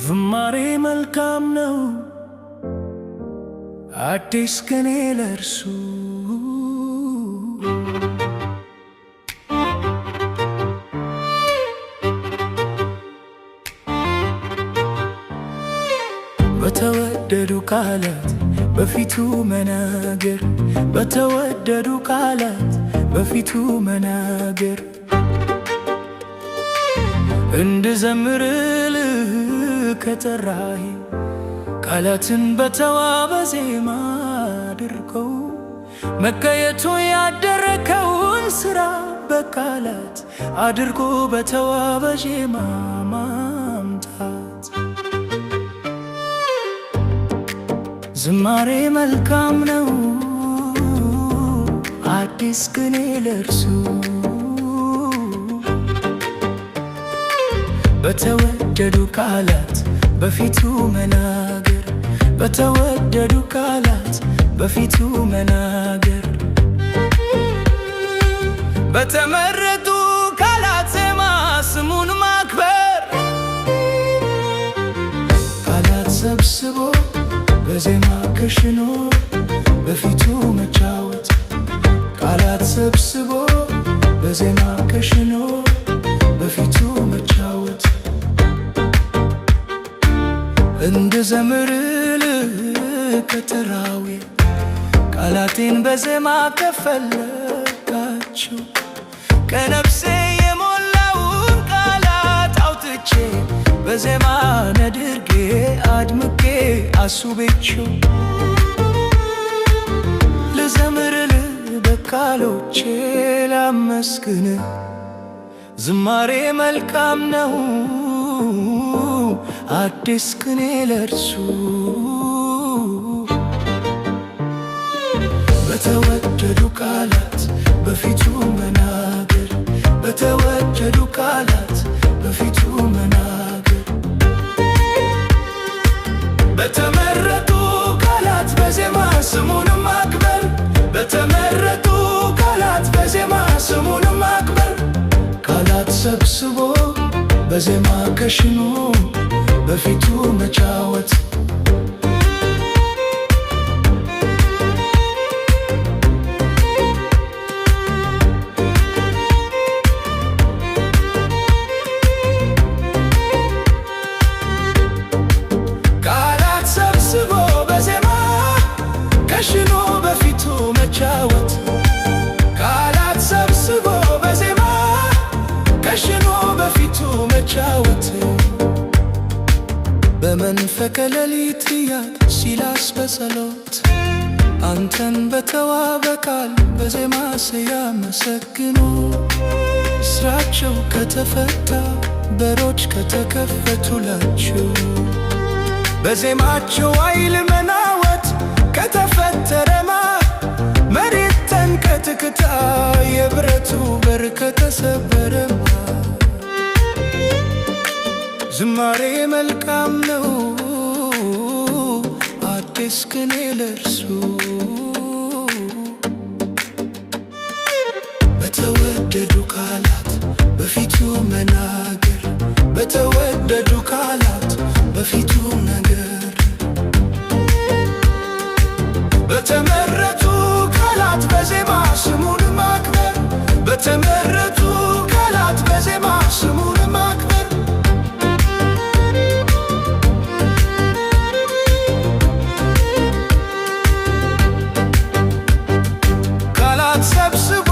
ዝማሬ መልካም ነው አዲስ ቅኔ ለእርሱ በተወደዱ ቃላት በፊቱ መናገር በተወደዱ ቃላት በፊቱ መናገር እንድዘምርልህ ከጠራኸኝ ቃላትን በተዋበ ዜማ አድርገው መገየቱ ያደረከውን ሥራ በቃላት አድርጎ በተዋበ ዜማ ማምጣት። ዝማሬ መልካም ነው አዲስ ቅኔ ለእርሱ በተወደዱ ቃላት በፊቱ መናገር በተወደዱ ቃላት በፊቱ መናገር በተመረጡ ቃላት ዜማ ስሙን ማክበር ቃላት ሰብስቦ በዜማ ከሽኖ በፊቱ መጫወት ቃላት ሰብስቦ በዜማ ከሽኖ በፊቱ መጫወት እንድዘምርልህ ከጠራኸኝ ቃላቴን በዜማ ከፈለጋቸው ከነፍሴ የሞላውን ቃላት አውጥቼ በዜማ ነድርጌ አድምቄ አስውቤቸው ልዘምርልህ በቃሎቼ ላመስግንህ። ዝማሬ መልካም ነው አዲስ ቅኔ ለእርሱ በተወደዱ ቃላት በፊቱ መናገር በተወደዱ ቃላት በፊቱ መናገር በተመረጡ ቃላት በዜማ ስሙን ማክበር በተመረጡ ቃላት በዜማ ስሙን ማክበር ቃላት ሰብስቦ በዜማ ከሽኖ በፊቱ መጫወት ቃላት ሰብስቦ በዜማ ከሽኖ በፊቱ መጫወት ቃላት ሰብስቦ በዜማ ከሽኖ በፊቱ መጫወት በመንፈቀ ሌሊት ኢያል ሲላስ በጸሎት አንተን በተዋበ ቃል በዜማ ሲያመሰግኑ ስራቸው ከተፈታ በሮች ከተከፈቱላቸው በዜማቸው ኃይል መናወጥ ከተፈጠረማ መሬት ተንቀጥቅጣ የብረቱ በር ከተሰበረማ ዝማሬ መልካም ነው አዲስ ቅኔ ለእርሱ በተወደዱ ቃላት በፊቱ መናገር በተወደዱ ቃላት በፊቱ ነገር በተመረጡ ቃላት በዜማ ስሙን ማክበር በተመረጡ ቃላት በዜማ ስሙን ማክበር ቃላት ሰብስቦ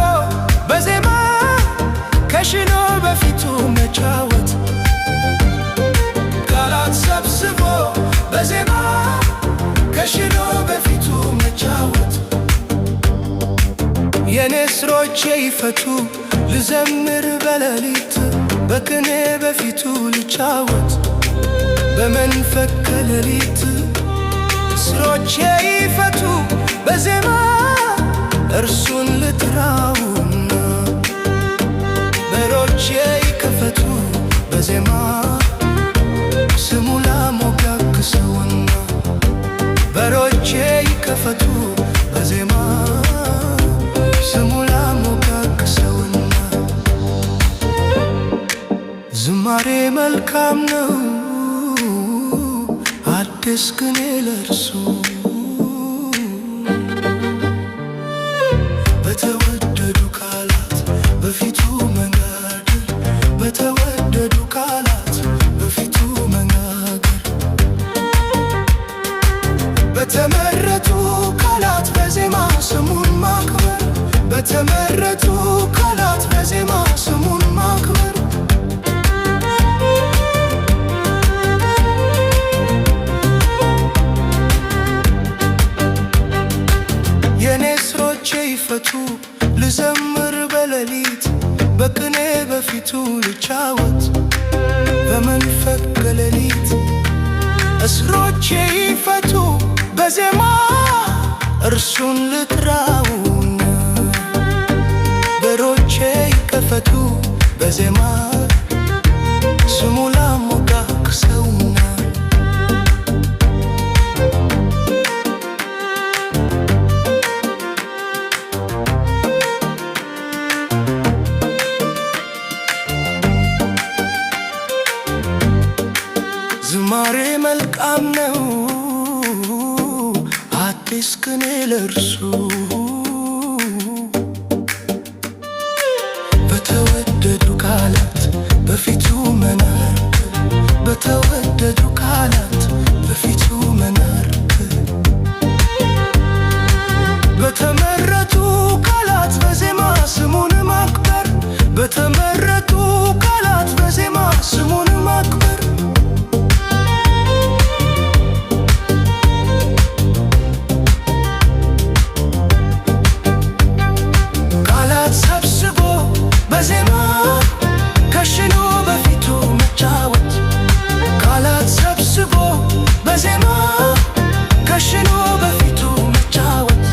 በዜማ ከሽኖ በፊቱ መጫወት ቃላት ሰብስቦ በዜማ ከሽኖ በፊቱ መጫወት የኔ ስሮቼ ይፈቱ ልዘምር በሌሊት በቅኔ በፊቱ ልጫወት በመንፈቀ ሌሊት ስሮቼ ይፈቱ በዜማ እርሱን ልጥራውና በሮቼ ይከፈቱ በዜማ ስሙ ላሞጋግሰውና በሮቼ ይከፈቱ በዜማ ስሙ ላሞጋግሰውና ዝማሬ መልካም ነው አዲስ ቅኔ ለእርሱ በተወደዱ ቃላት በፊቱ መናገር በተወደዱ ቃላት በፊቱ መናገር በተመረጡ ቃላት በዜማ ስሙን ማክበር በተመረጡ ቃላት በዜማ ስሙን ማክበር የኔ ስሮቼ ይፈቱ ልዘምር በሌሊት በቅኔ በፊቱ ልጫወት በመንፈቅ ከሌሊት እስሮቼ ይፈቱ በዜማ እርሱን ልጥራውና በሮቼ ይከፈቱ በዜማ ስሙ ላሞጋግሰውና ዝማሬ መልካም ነው አዲስ ቅኔ ለእርሱ በተወደዱ ቃላት በፊቱ መናገር በተወደዱ ቃላት በፊቱ መናገር በተመረጡ ቃላት በዜማ ስሙን ማክበር በተመረጡ ቃላት በዜማ ስሙን ማክበር በዜማ ከሽኖ በፊቱ መጫወት ቃላት ሰብስቦ በዜማ ከሽኖ በፊቱ መጫወት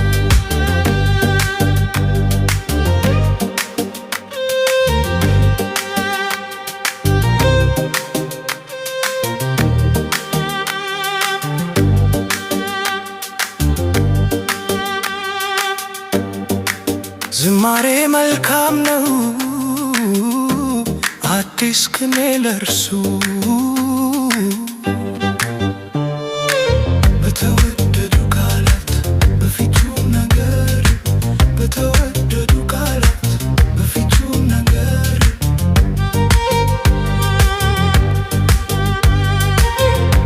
ዝማሬ መልካም ነው አዲስ ቅኔ ለእርሱ